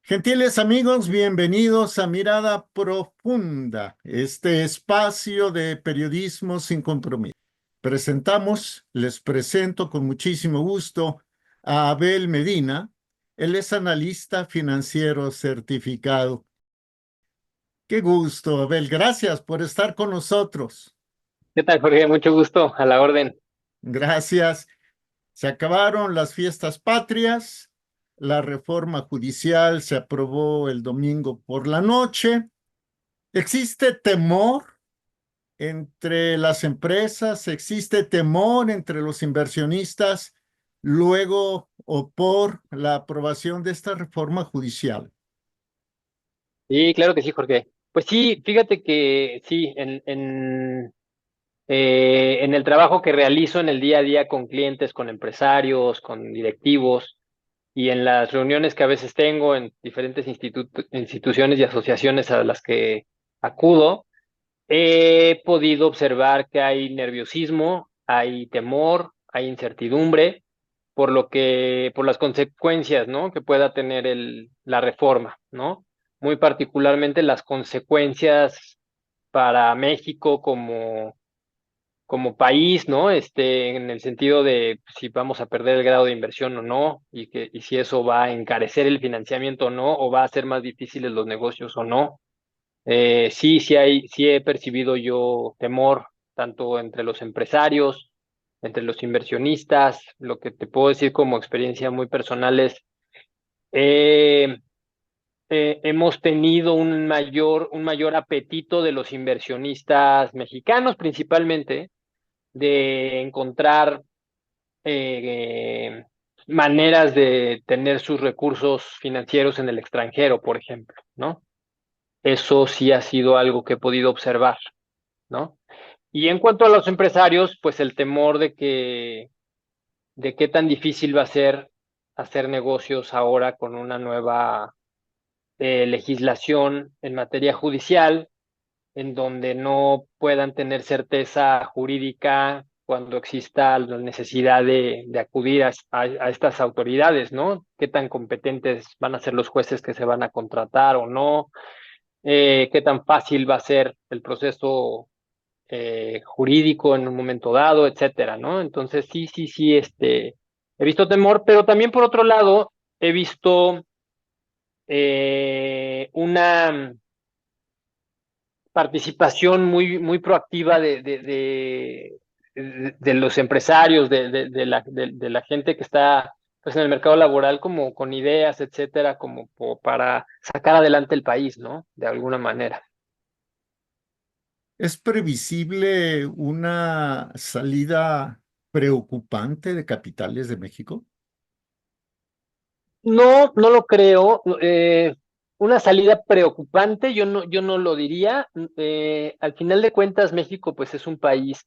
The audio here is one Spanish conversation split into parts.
Gentiles amigos, bienvenidos a Mirada Profunda, este espacio de periodismo sin compromiso. Les presento con muchísimo gusto a Abel Medina. Él es analista financiero certificado. Qué gusto, Abel. Gracias por estar con nosotros. ¿Qué tal, Jorge? Mucho gusto, a la orden. Gracias. Se acabaron las fiestas patrias. La reforma judicial se aprobó el domingo por la noche. ¿Existe temor entre las empresas? ¿Existe temor entre los inversionistas luego o por la aprobación de esta reforma judicial? Sí, claro que sí, Jorge. Pues sí, fíjate que sí, en el trabajo que realizo en el día a día con clientes, con empresarios, con directivos y en las reuniones que a veces tengo en diferentes instituciones y asociaciones a las que acudo, he podido observar que hay nerviosismo, hay temor, hay incertidumbre por las consecuencias, ¿no? Que pueda tener la reforma, ¿no? Muy particularmente las consecuencias para México como país, ¿no? En el sentido de si vamos a perder el grado de inversión o no, y si eso va a encarecer el financiamiento o no, o va a hacer más difíciles los negocios o no. Sí he percibido yo temor, tanto entre los empresarios, entre los inversionistas. Lo que te puedo decir como experiencia muy personal es, eh, hemos tenido un mayor apetito de los inversionistas mexicanos principalmente, de encontrar eh, maneras de tener sus recursos financieros en el extranjero, por ejemplo, ¿no? Eso sí ha sido algo que he podido observar, ¿no? Y en cuanto a los empresarios, pues el temor de qué tan difícil va a ser hacer negocios ahora con una nueva legislación en materia judicial, en donde no puedan tener certeza jurídica cuando exista la necesidad de acudir a estas autoridades, ¿no? ¿Qué tan competentes van a ser los jueces que se van a contratar o no? ¿Qué tan fácil va a ser el proceso jurídico en un momento dado, etcétera, ¿no? Entonces, sí, he visto temor, pero también por otro lado, he visto una participación muy proactiva de los empresarios, de la gente que está pues, en el mercado laboral como con ideas, etcétera, para sacar adelante el país, ¿no? De alguna manera. ¿Es previsible una salida preocupante de capitales de México? No, no lo creo. Una salida preocupante, yo no lo diría. Al final de cuentas, México, pues, es un país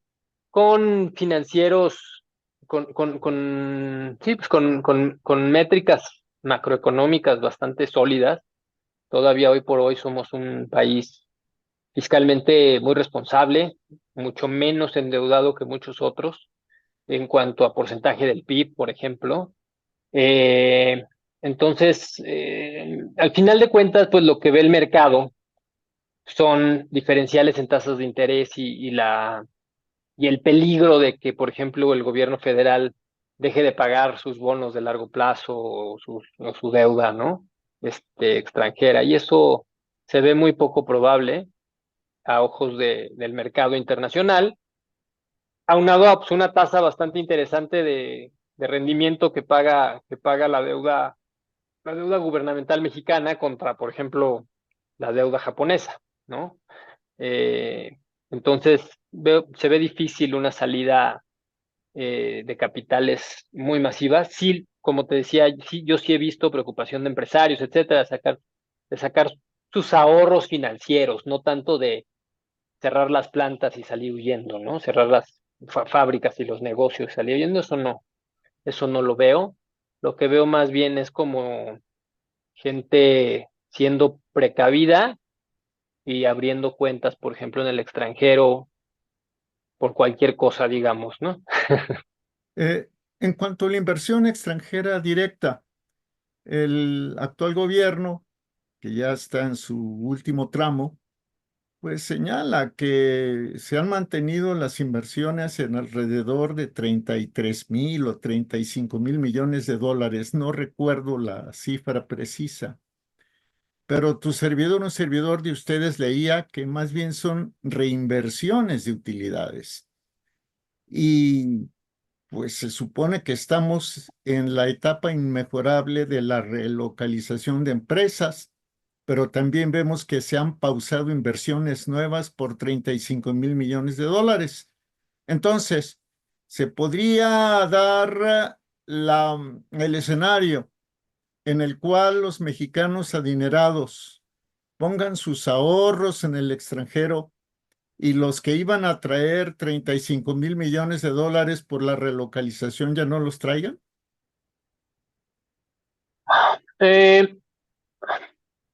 con financieros, sí, pues, con métricas macroeconómicas bastante sólidas. Todavía hoy por hoy somos un país fiscalmente muy responsable, mucho menos endeudado que muchos otros en cuanto a porcentaje del PIB, por ejemplo. Eh, entonces, al final de cuentas, pues lo que ve el mercado son diferenciales en tasas de interés y el peligro de que, por ejemplo, el gobierno federal deje de pagar sus bonos de largo plazo o su deuda, ¿no? Extranjera. Y eso se ve muy poco probable a ojos del mercado internacional, aunado a pues, una tasa bastante interesante de rendimiento que paga la deuda gubernamental mexicana contra, por ejemplo, la deuda japonesa, ¿no? Eh, entonces, se ve difícil una salida de capitales muy masiva. Sí, como te decía, sí, yo sí he visto preocupación de empresarios, etcétera, de sacar sus ahorros financieros, no tanto de cerrar las plantas y salir huyendo, ¿no? Cerrar las fábricas y los negocios y salir huyendo, eso no lo veo. Lo que veo más bien es como gente siendo precavida y abriendo cuentas, por ejemplo, en el extranjero, por cualquier cosa, digamos, ¿no? Eh, en cuanto a la inversión extranjera directa, el actual gobierno que ya está en su último tramo, pues señala que se han mantenido las inversiones en alrededor de 33,000 o 35,000 millones de dólares. No recuerdo la cifra precisa, pero tu servidor, un servidor de ustedes leía que más bien son reinversiones de utilidades. Y pues se supone que estamos en la etapa inmejorable de la relocalización de empresas, pero también vemos que se han pausado inversiones nuevas por 35,000 millones de dólares. Entonces, se podría dar el escenario en el cual los mexicanos adinerados pongan sus ahorros en el extranjero y los que iban a traer 35,000 millones de dólares por la relocalización ya no los traigan. Eh,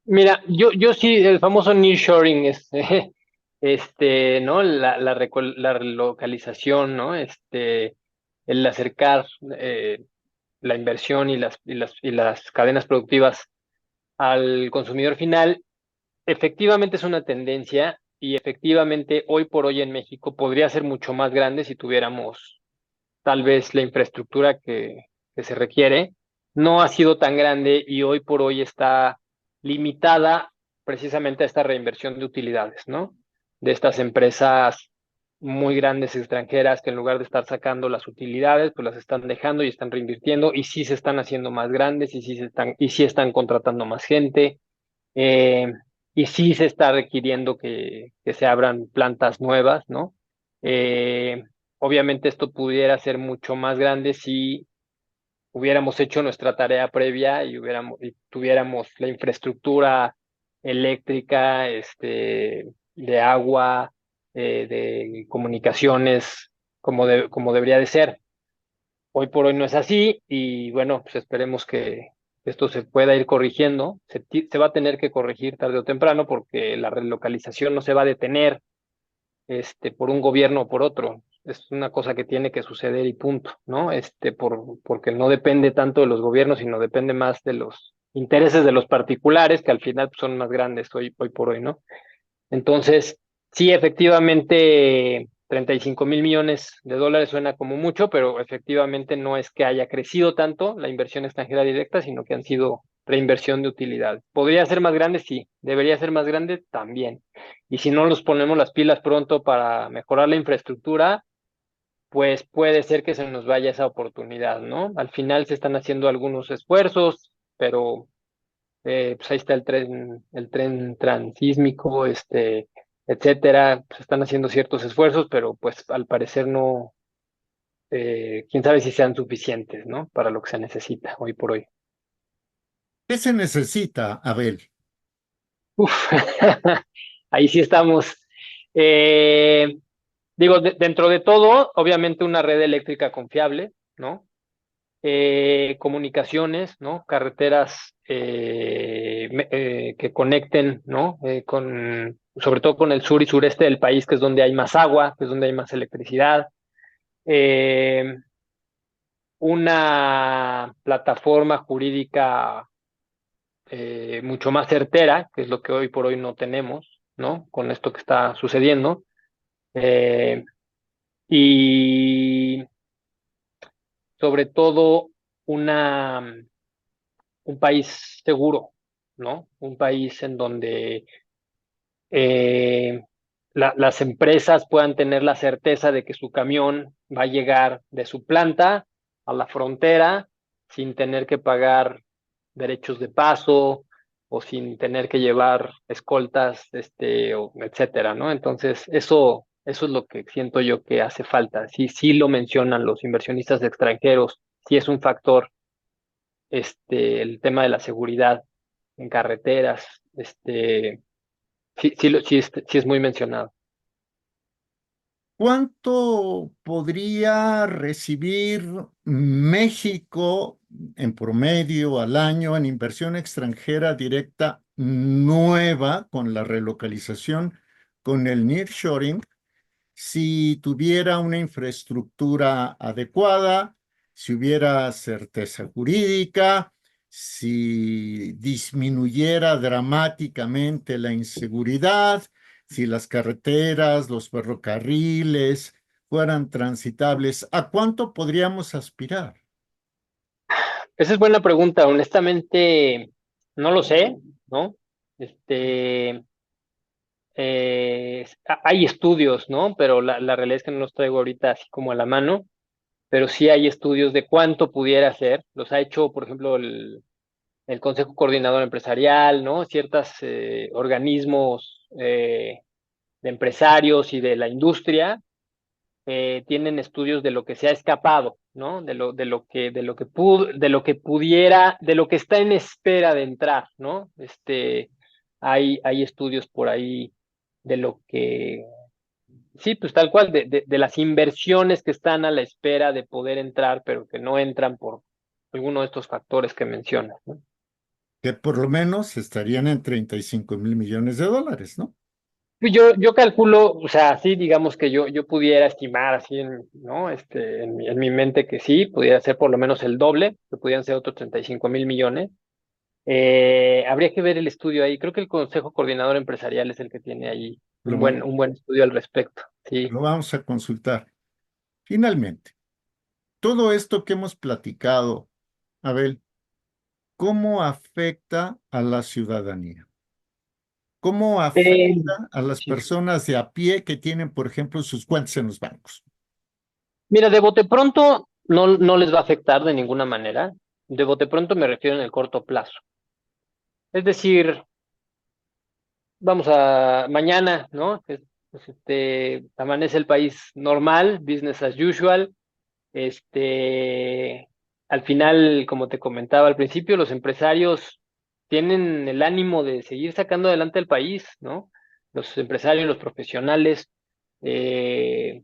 Mira, yo sí, el famoso nearshoring, ¿no? La relocalización, ¿no? El acercar la inversión y las cadenas productivas al consumidor final, efectivamente es una tendencia y efectivamente hoy por hoy en México podría ser mucho más grande si tuviéramos tal vez la infraestructura que se requiere. No ha sido tan grande y hoy por hoy está limitada precisamente a esta reinversión de utilidades, ¿no? De estas empresas muy grandes extranjeras que en lugar de estar sacando las utilidades, pues las están dejando y están reinvirtiendo y sí se están haciendo más grandes y sí están contratando más gente, eh, y sí se está requiriendo que se abran plantas nuevas, ¿no? Eh, Obviamente esto pudiera ser mucho más grande si hubiéramos hecho nuestra tarea previa y tuviéramos la infraestructura eléctrica, de agua, de comunicaciones, como debería de ser. Hoy por hoy no es así y bueno, pues esperemos que esto se pueda ir corrigiendo. Se va a tener que corregir tarde o temprano porque la relocalización no se va a detener, por un gobierno o por otro. Es una cosa que tiene que suceder y punto, ¿no? Porque no depende tanto de los gobiernos, sino depende más de los intereses de los particulares, que al final pues, son más grandes hoy por hoy, ¿no? Entonces, sí, efectivamente, 35,000 millones de dólares suena como mucho, pero efectivamente no es que haya crecido tanto la inversión extranjera directa, sino que han sido reinversión de utilidad. ¿Podría ser más grande? Sí. ¿Debería ser más grande? También. Y si no nos ponemos las pilas pronto para mejorar la infraestructura, pues puede ser que se nos vaya esa oportunidad, ¿no? Al final se están haciendo algunos esfuerzos, pero pues ahí está el tren transísmico, etcétera. Se están haciendo ciertos esfuerzos, pero pues al parecer no, quién sabe si sean suficientes, ¿no? Para lo que se necesita hoy por hoy. ¿Qué se necesita, Abel? Uf, ahí sí estamos. Eh, Digo, dentro de todo, obviamente una red eléctrica confiable, ¿no? Comunicaciones, ¿no? Carreteras que conecten, ¿no? Sobre todo con el sur y sureste del país, que es donde hay más agua, que es donde hay más electricidad. Eh, una plataforma jurídica mucho más certera, que es lo que hoy por hoy no tenemos, ¿no? Con esto que está sucediendo. Eh, y sobre todo una un país seguro, ¿no? Un país en donde eh, las empresas puedan tener la certeza de que su camión va a llegar de su planta a la frontera sin tener que pagar derechos de paso o sin tener que llevar escoltas, etcétera, ¿no? Entonces, eso es lo que siento yo que hace falta. Sí, sí lo mencionan los inversionistas extranjeros, sí es un factor, el tema de la seguridad en carreteras, sí es muy mencionado. ¿Cuánto podría recibir México en promedio al año en inversión extranjera directa nueva con la relocalización, con el nearshoring, si tuviera una infraestructura adecuada, si hubiera certeza jurídica, si disminuyera dramáticamente la inseguridad, si las carreteras, los ferrocarriles fueran transitables, ¿a cuánto podríamos aspirar? Esa es buena pregunta. Honestamente, no lo sé, ¿no? Este, hay estudios, ¿no? Pero la realidad es que no los traigo ahorita así como a la mano, pero sí hay estudios de cuánto pudiera ser. Los ha hecho, por ejemplo, el Consejo Coordinador Empresarial, ¿no? Ciertos organismos de empresarios y de la industria tienen estudios de lo que se ha escapado, ¿no? De lo que pudiera, de lo que está en espera de entrar, ¿no? Hay estudios por ahí de lo que, sí, pues tal cual, de las inversiones que están a la espera de poder entrar, pero que no entran por alguno de estos factores que mencionas, ¿no? Que por lo menos estarían en 35.000 millones de dólares, ¿no? Pues yo calculo, o sea, sí, digamos que yo pudiera estimar así, ¿no? En mi mente que sí, pudiera ser por lo menos el doble, que pudieran ser otros 35.000 millones. Habría que ver el estudio ahí. Creo que el Consejo Coordinador Empresarial es el que tiene ahí Lo, un buen estudio al respecto. Sí. lo vamos a consultar. Finalmente, todo esto que hemos platicado, Abel, ¿cómo afecta a la ciudadanía? ¿Cómo Eh, afecta a las sí. personas de a pie que tienen, por ejemplo, sus cuentas en los bancos? Mira, de bote pronto no les va a afectar de ninguna manera. De bote pronto me refiero en el corto plazo. Es decir, vamos a mañana, ¿no? Pues, amanece el país normal, business as usual. Este, Al final, como te comentaba al principio, los empresarios tienen el ánimo de seguir sacando adelante el país, ¿no? Los empresarios, los profesionales, eh,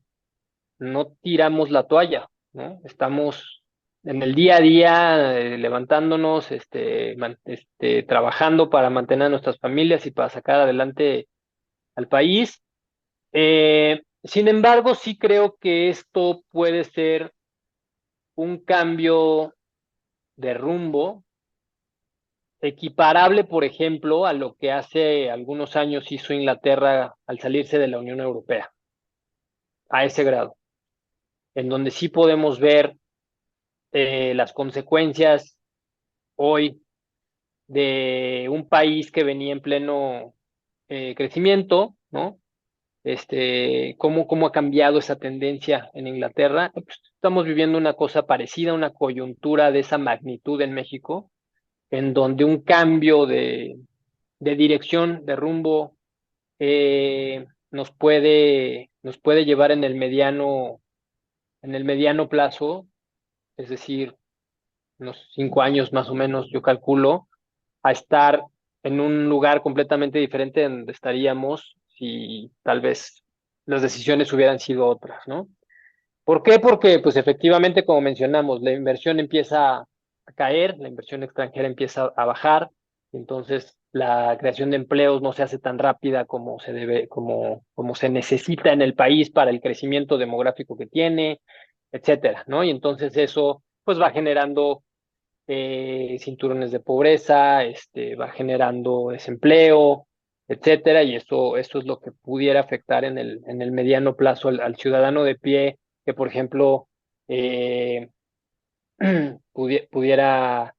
no tiramos la toalla, ¿no? Estamos en el día a día, levantándonos, trabajando para mantener a nuestras familias y para sacar adelante al país. Sin embargo, sí creo que esto puede ser un cambio de rumbo equiparable, por ejemplo, a lo que hace algunos años hizo Inglaterra al salirse de la Unión Europea, a ese grado, en donde sí podemos ver las consecuencias hoy de un país que venía en pleno crecimiento, ¿no? Cómo ha cambiado esa tendencia en Inglaterra. Pues, estamos viviendo una cosa parecida, una coyuntura de esa magnitud en México, en donde un cambio de dirección, de rumbo, nos puede llevar en el mediano plazo, es decir, unos 5 años más o menos, yo calculo, a estar en un lugar completamente diferente de donde estaríamos si tal vez las decisiones hubieran sido otras, ¿no? ¿Por qué? Porque, pues efectivamente, como mencionamos, la inversión empieza a caer, la inversión extranjera empieza a bajar, entonces la creación de empleos no se hace tan rápida como se debe, como se necesita en el país para el crecimiento demográfico que tiene, etcétera, ¿no? Y entonces eso, pues va generando cinturones de pobreza, va generando desempleo, etcétera, y eso es lo que pudiera afectar en el mediano plazo al ciudadano de pie, que por ejemplo eh, pudiera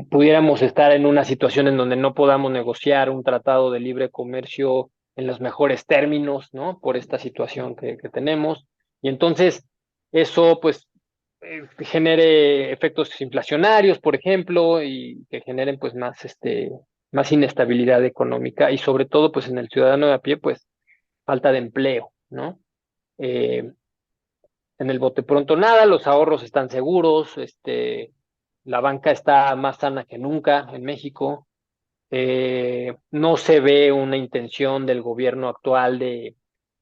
pudiéramos estar en una situación en donde no podamos negociar un tratado de libre comercio en los mejores términos, ¿no? Por esta situación que tenemos. Y entonces, eso pues genere efectos inflacionarios, por ejemplo, y que generen pues más inestabilidad económica y sobre todo pues en el ciudadano de a pie pues falta de empleo, ¿no? Eh, en el bote pronto nada, los ahorros están seguros, la banca está más sana que nunca en México, no se ve una intención del gobierno actual de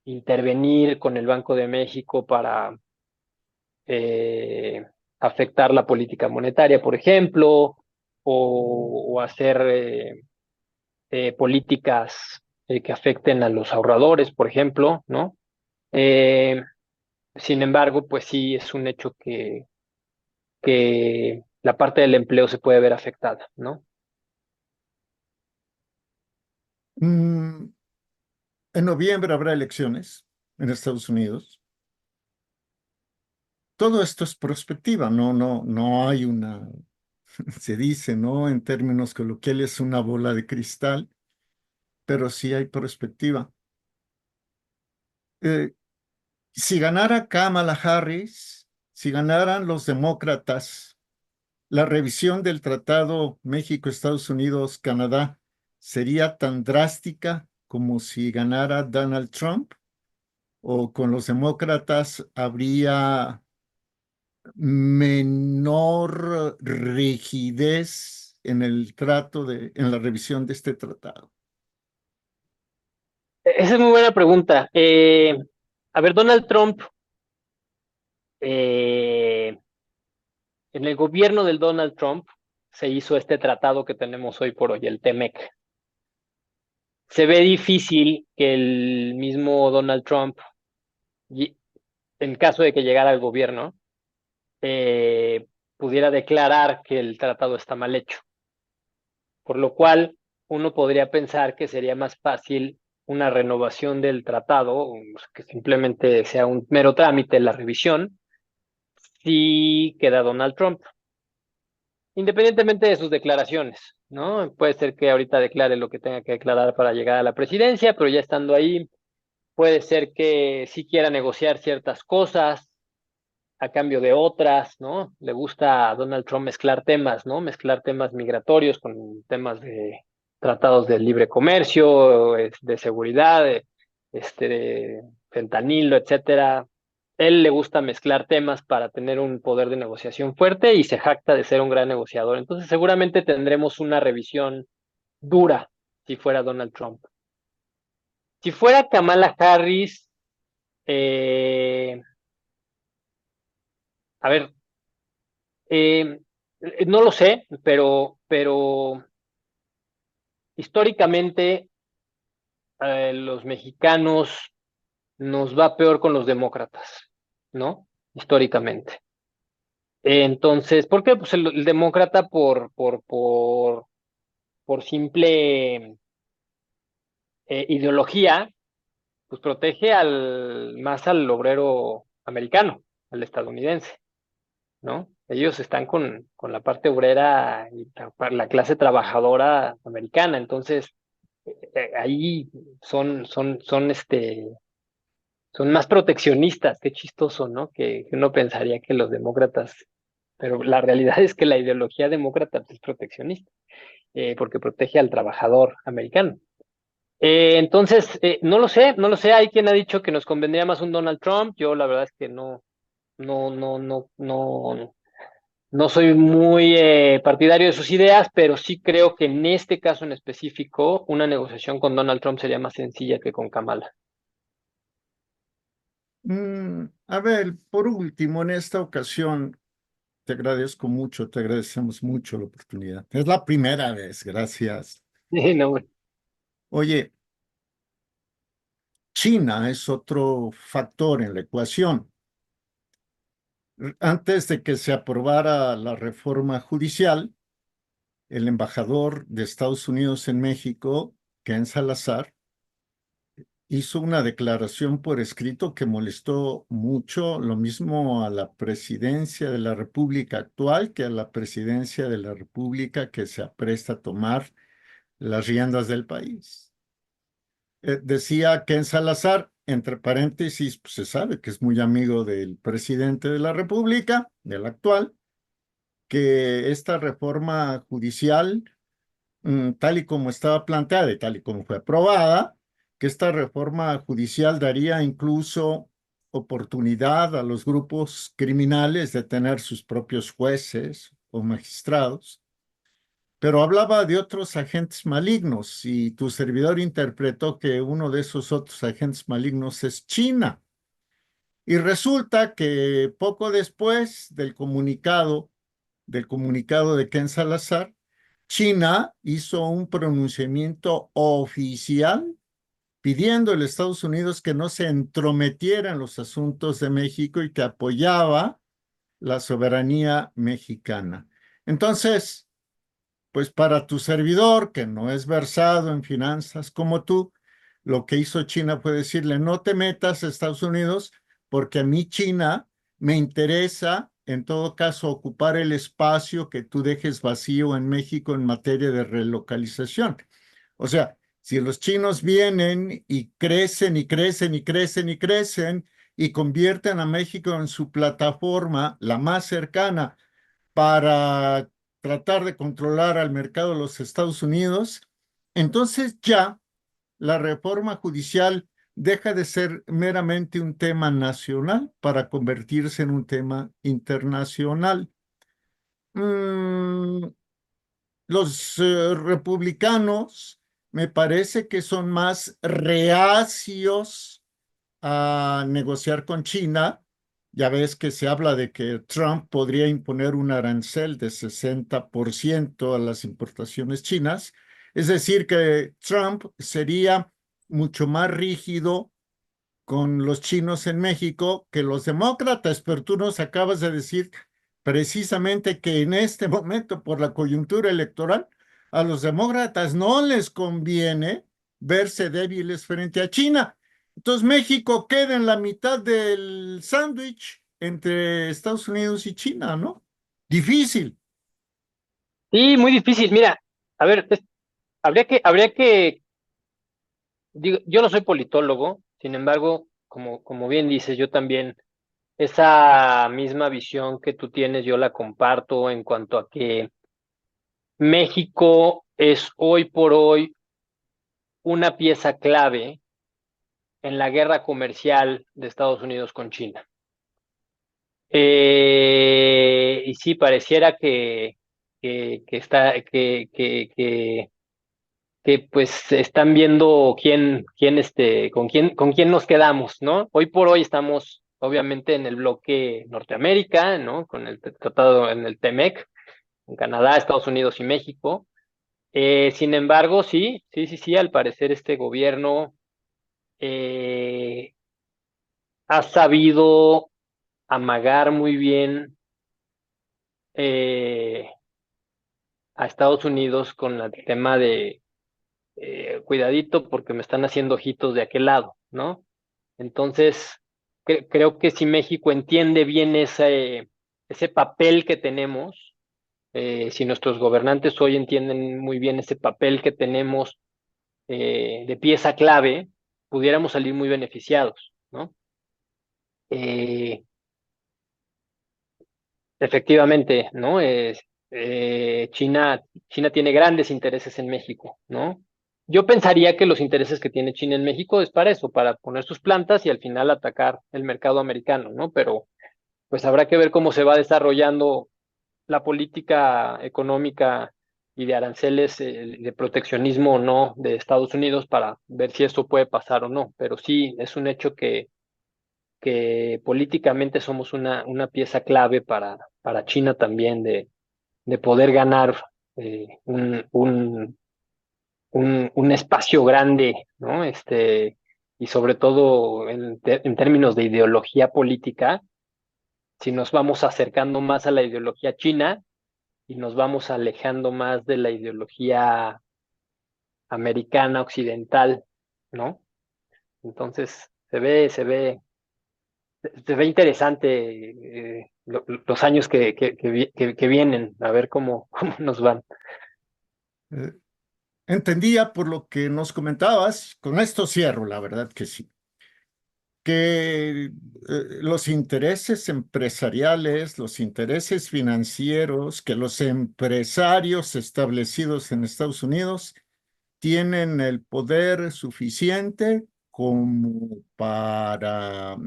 intervenir con el Banco de México para eh, afectar la política monetaria, por ejemplo, o hacer políticas que afecten a los ahorradores, por ejemplo, ¿no? Eh, Sin embargo, pues sí es un hecho que la parte del empleo se puede ver afectada, ¿no? Mm, en noviembre habrá elecciones en Estados Unidos. Todo esto es prospectiva, no hay una, se dice, ¿no? En términos coloquiales, una bola de cristal, pero sí hay perspectiva. Eh, si ganara Kamala Harris, si ganaran los demócratas, la revisión del Tratado México, Estados Unidos, Canadá sería tan drástica como si ganara Donald Trump, o con los demócratas habría menor rigidez en el en la revisión de este tratado. Esa es muy buena pregunta. A ver, Donald Trump, eh, en el gobierno del Donald Trump se hizo este tratado que tenemos hoy por hoy, el TEMEC. Se ve difícil que el mismo Donald Trump, en caso de que llegara al gobierno, pudiera declarar que el tratado está mal hecho. Por lo cual, uno podría pensar que sería más fácil una renovación del tratado, que simplemente sea un mero trámite la revisión, si queda Donald Trump, independientemente de sus declaraciones, ¿no? Puede ser que ahorita declare lo que tenga que declarar para llegar a la presidencia, pero ya estando ahí, puede ser que sí quiera negociar ciertas cosas a cambio de otras, ¿no? Le gusta a Donald Trump mezclar temas, ¿no? Mezclar temas migratorios con temas de tratados de libre comercio, de seguridad, de fentanilo, etcétera. Él le gusta mezclar temas para tener un poder de negociación fuerte y se jacta de ser un gran negociador. Entonces, seguramente tendremos una revisión dura si fuera Donald Trump. Si fuera Kamala Harris, eh, a ver, Eh, no lo sé, pero históricamente los mexicanos nos va peor con los demócratas, ¿no? Históricamente. Entonces, ¿por qué? Pues el demócrata por simple ideología, pues protege más al obrero americano, al estadounidense. ¿No? Ellos están con la parte obrera y la clase trabajadora americana, entonces ahí son más proteccionistas, qué chistoso, ¿no? Que uno pensaría que los demócratas, pero la realidad es que la ideología demócrata es proteccionista, porque protege al trabajador americano. Entonces, no lo sé, hay quien ha dicho que nos convendría más un Donald Trump, yo la verdad es que no soy muy partidario de sus ideas, pero sí creo que en este caso en específico, una negociación con Donald Trump sería más sencilla que con Kamala. A ver, por último, en esta ocasión, te agradezco mucho, te agradecemos mucho la oportunidad. Es la primera vez, gracias. Sí, no, hombre. Oye, China es otro factor en la ecuación. Antes de que se aprobara la reforma judicial, el embajador de Estados Unidos en México, Ken Salazar, hizo una declaración por escrito que molestó mucho, lo mismo a la presidencia de la República actual que a la presidencia de la República que se apresta a tomar las riendas del país. Decía Ken Salazar, entre paréntesis, pues se sabe que es muy amigo del presidente de la República, del actual, que esta reforma judicial, tal y como estaba planteada y tal y como fue aprobada, que esta reforma judicial daría incluso oportunidad a los grupos criminales de tener sus propios jueces o magistrados, pero hablaba de otros agentes malignos y tu servidor interpretó que uno de esos otros agentes malignos es China. Y resulta que poco después del comunicado de Ken Salazar, China hizo un pronunciamiento oficial pidiendo a Estados Unidos que no se entrometiera en los asuntos de México y que apoyaba la soberanía mexicana. Entonces, pues para tu servidor, que no es versado en finanzas como tú, lo que hizo China fue decirle, no te metas a Estados Unidos porque a mí China me interesa, en todo caso, ocupar el espacio que tú dejes vacío en México en materia de relocalización. O sea, si los chinos vienen y crecen y crecen y crecen y crecen y convierten a México en su plataforma, la más cercana, para tratar de controlar al mercado de los Estados Unidos, entonces ya la reforma judicial deja de ser meramente un tema nacional para convertirse en un tema internacional. Mm, los republicanos me parece que son más reacios a negociar con China. Ya ves que se habla de que Trump podría imponer un arancel de 60% a las importaciones chinas. Es decir, que Trump sería mucho más rígido con los chinos en México que los demócratas, pero tú nos acabas de decir precisamente que en este momento, por la coyuntura electoral, a los demócratas no les conviene verse débiles frente a China. Entonces México queda en la mitad del sándwich entre Estados Unidos y China, ¿no? Difícil. Sí, muy difícil. Mira, a ver, habría que, digo, yo no soy politólogo, sin embargo, como bien dices, yo también esa misma visión que tú tienes, yo la comparto en cuanto a que México es hoy por hoy una pieza clave en la guerra comercial de Estados Unidos con China. Y sí, pareciera que está, que pues están viendo con quién nos quedamos, ¿no? Hoy por hoy estamos obviamente en el bloque Norteamérica, ¿no? Con el tratado en el TEMEC, en Canadá, Estados Unidos y México. Sin embargo, sí, al parecer este gobierno eh, ha sabido amagar muy bien eh, a Estados Unidos con el tema de cuidadito porque me están haciendo ojitos de aquel lado, ¿no? Entonces, creo que si México entiende bien ese papel que tenemos, si nuestros gobernantes hoy entienden muy bien ese papel que tenemos de pieza clave, pudiéramos salir muy beneficiados, ¿no? Eh, Efectivamente, ¿no? China tiene grandes intereses en México, ¿no? Yo pensaría que los intereses que tiene China en México es para eso, para poner sus plantas y al final atacar el mercado americano, ¿no? Pero pues habrá que ver cómo se va desarrollando la política económica y de aranceles, de proteccionismo o no de Estados Unidos para ver si esto puede pasar o no. Pero sí, es un hecho que políticamente somos una pieza clave para China también de poder ganar un espacio grande, ¿no? Y sobre todo en términos de ideología política, si nos vamos acercando más a la ideología china y nos vamos alejando más de la ideología americana occidental, ¿no? Entonces se ve interesante los años que vienen, a ver cómo nos van. Eh, Entendía por lo que nos comentabas, con esto cierro, la verdad que sí, que los intereses empresariales, los intereses financieros, que los empresarios establecidos en Estados Unidos tienen el poder suficiente como para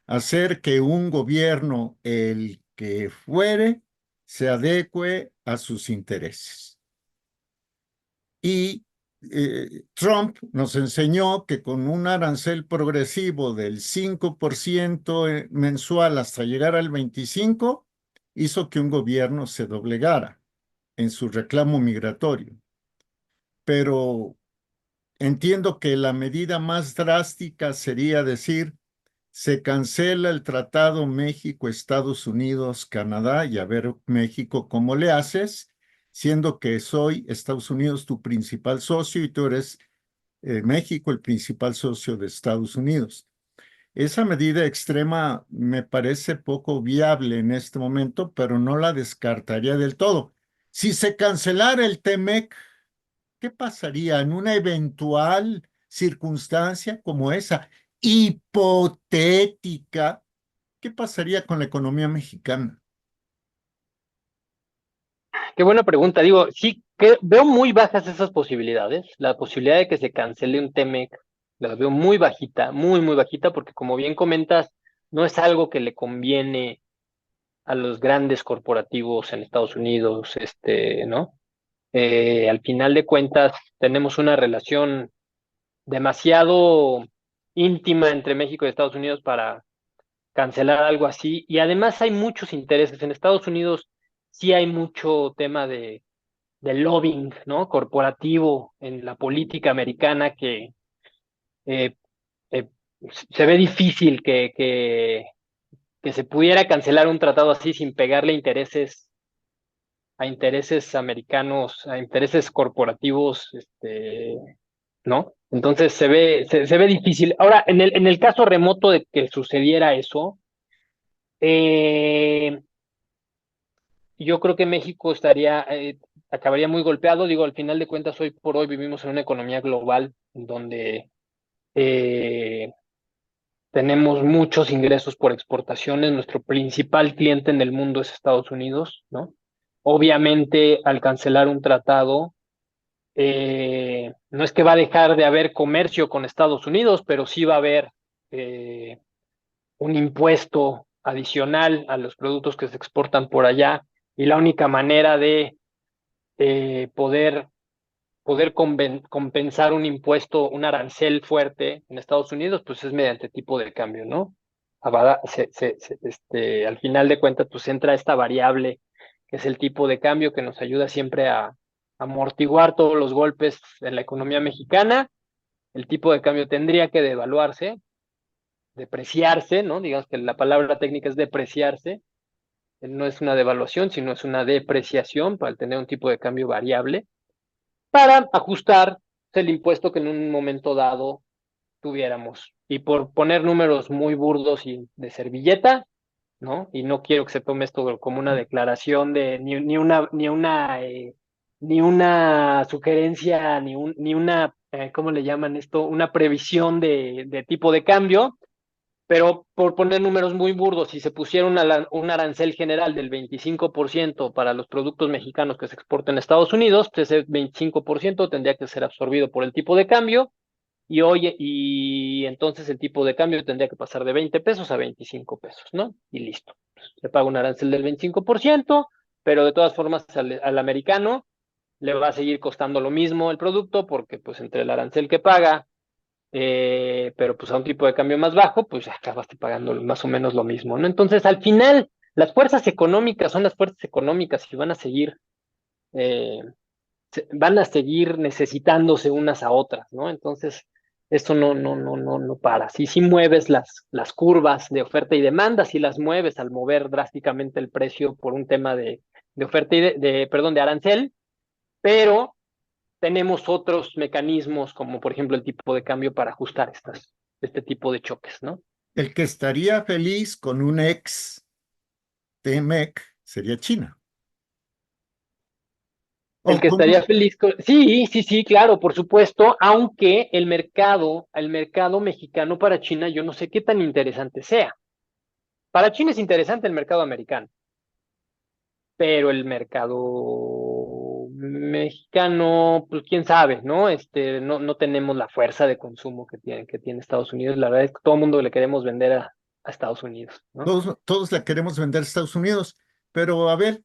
hacer que un gobierno, el que fuere, se adecue a sus intereses. Y Trump nos enseñó que con un arancel progresivo del 5% mensual hasta llegar al 25%, hizo que un gobierno se doblegara en su reclamo migratorio. Pero entiendo que la medida más drástica sería decir, se cancela el tratado México, Estados Unidos, Canadá, y a ver, México, ¿cómo le haces? Siendo que soy Estados Unidos tu principal socio y tú eres México el principal socio de Estados Unidos. Esa medida extrema me parece poco viable en este momento, pero no la descartaría del todo. Si se cancelara el TEMEC, ¿qué pasaría en una eventual circunstancia como esa, hipotética? ¿Qué pasaría con la economía mexicana? Qué buena pregunta. Digo, sí, que veo muy bajas esas posibilidades. La posibilidad de que se cancele un TEMEC, la veo muy bajita, muy, muy bajita, porque como bien comentas, no es algo que le conviene a los grandes corporativos en Estados Unidos, ¿no? Al final de cuentas, tenemos una relación demasiado íntima entre México y Estados Unidos para cancelar algo así. Y además hay muchos intereses. En Estados Unidos sí hay mucho tema de lobbying, ¿no? Corporativo en la política americana que eh, eh, se ve difícil que se pudiera cancelar un tratado así sin pegarle a intereses americanos, a intereses corporativos, ¿no? Entonces se ve difícil. Ahora, en el caso remoto de que sucediera eso, eh, yo creo que México acabaría muy golpeado. Digo, al final de cuentas, hoy por hoy vivimos en una economía global donde eh, tenemos muchos ingresos por exportaciones. Nuestro principal cliente en el mundo es Estados Unidos, ¿no? Obviamente, al cancelar un tratado, no es que va a dejar de haber comercio con Estados Unidos, pero sí va a haber eh, un impuesto adicional a los productos que se exportan por allá. Y la única manera de eh, poder, compensar un impuesto, un arancel fuerte en Estados Unidos, pues es mediante tipo de cambio, ¿no? Al final de cuentas, pues entra esta variable que es el tipo de cambio que nos ayuda siempre a amortiguar todos los golpes en la economía mexicana. El tipo de cambio tendría que devaluarse, depreciarse, ¿no? Digamos que la palabra técnica es depreciarse. No es una devaluación, sino es una depreciación para tener un tipo de cambio variable para ajustar el impuesto que en un momento dado tuviéramos. Y por poner números muy burdos y de servilleta, ¿no? Y no quiero que se tome esto como una declaración de ni una sugerencia, ni una, ¿cómo le llaman esto? Una previsión de tipo de cambio, pero por poner números muy burdos, si se pusiera un arancel general del 25% para los productos mexicanos que se exportan a Estados Unidos, pues ese 25% tendría que ser absorbido por el tipo de cambio y entonces el tipo de cambio tendría que pasar de 20 pesos a 25 pesos, ¿no? Y listo. Pues, le paga un arancel del 25%, pero de todas formas al americano le va a seguir costando lo mismo el producto porque pues entre el arancel que paga pero pues a un tipo de cambio más bajo, pues acabaste pagando más o menos lo mismo, ¿no? Entonces, al final, las fuerzas económicas son las fuerzas económicas y eh, van a seguir necesitándose unas a otras, ¿no? Entonces, esto no para. Si mueves las curvas de oferta y demanda, si las mueves al mover drásticamente el precio por un tema de oferta perdón, de arancel, pero tenemos otros mecanismos, como por ejemplo el tipo de cambio para ajustar este tipo de choques, ¿no? El que estaría feliz con un ex TEMEC sería China. El O que con estaría feliz con... Sí, sí, sí, claro, por supuesto, aunque el mercado mexicano para China, yo no sé qué tan interesante sea. Para China es interesante el mercado americano, pero el mercado mexicano, pues quién sabe, ¿no? No tenemos la fuerza de consumo que tiene Estados Unidos. La verdad es que todo el mundo le queremos vender a Estados Unidos, ¿no? todos la queremos vender a Estados Unidos, pero a ver,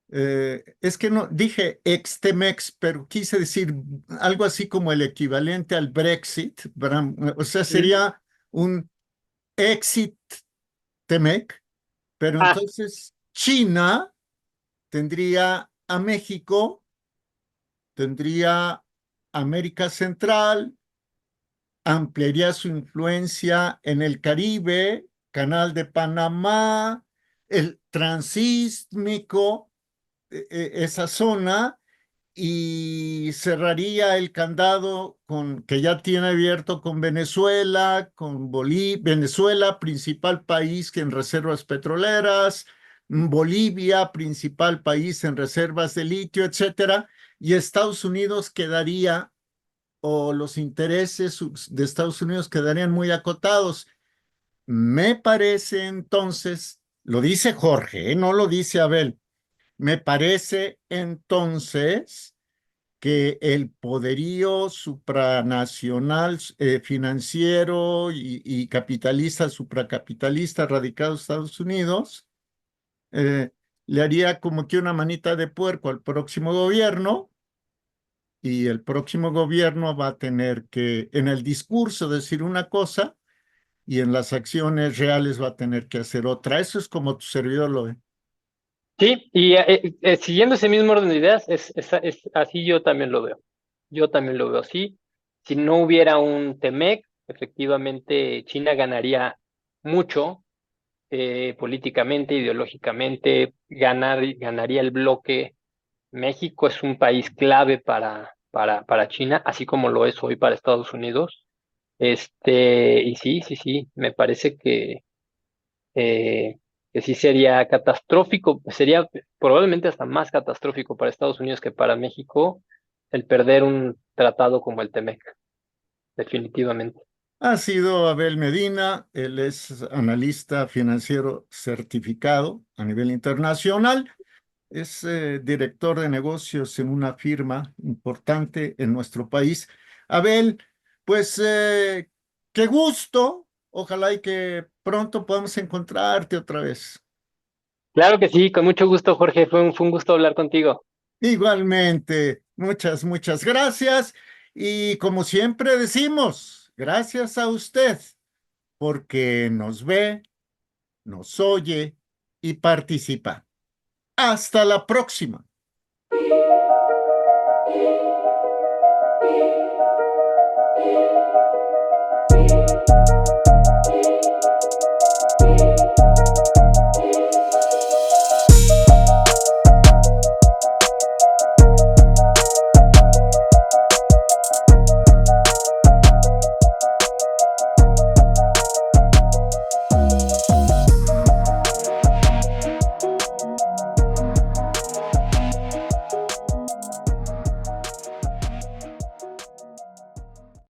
es que no dije ex-Temex, pero quise decir algo así como el equivalente al Brexit, ¿verdad? O sea, Mm. sería un exit Temec, pero Ah, entonces China tendría a México, tendría América Central, ampliaría su influencia en el Caribe, Canal de Panamá, el transísmico, esa zona, y cerraría el candado que ya tiene abierto con Venezuela, con Venezuela, principal país en reservas petroleras, Bolivia, principal país en reservas de litio, etcétera, y Estados Unidos quedaría, o los intereses de Estados Unidos quedarían muy acotados. Me parece entonces, lo dice Jorge, no lo dice Abel, me parece entonces que el poderío supranacional, financiero y capitalista, supracapitalista radicado en Estados Unidos, eh, le haría como que una manita de puerco al próximo gobierno, y el próximo gobierno va a tener que en el discurso decir una cosa y en las acciones reales va a tener que hacer otra. Eso es como tu servidor lo ve. Sí, y siguiendo ese mismo orden de ideas, así yo también lo veo. Yo también lo veo así. Si no hubiera un Temec, efectivamente China ganaría mucho políticamente, ideológicamente, ganaría el bloque. México es un país clave para China, así como lo es hoy para Estados Unidos. Y sí, sí, sí, me parece eh, que sí sería catastrófico, sería probablemente hasta más catastrófico para Estados Unidos que para México el perder un tratado como el TEMEC, definitivamente. Ha sido Abel Medina, él es analista financiero certificado a nivel internacional, es director de negocios en una firma importante en nuestro país. Abel, pues qué gusto, ojalá y que pronto podamos encontrarte otra vez. Claro que sí, con mucho gusto, Jorge, fue un gusto hablar contigo. Igualmente, muchas, muchas gracias. Y como siempre decimos, gracias a usted porque nos ve, nos oye y participa. Hasta la próxima.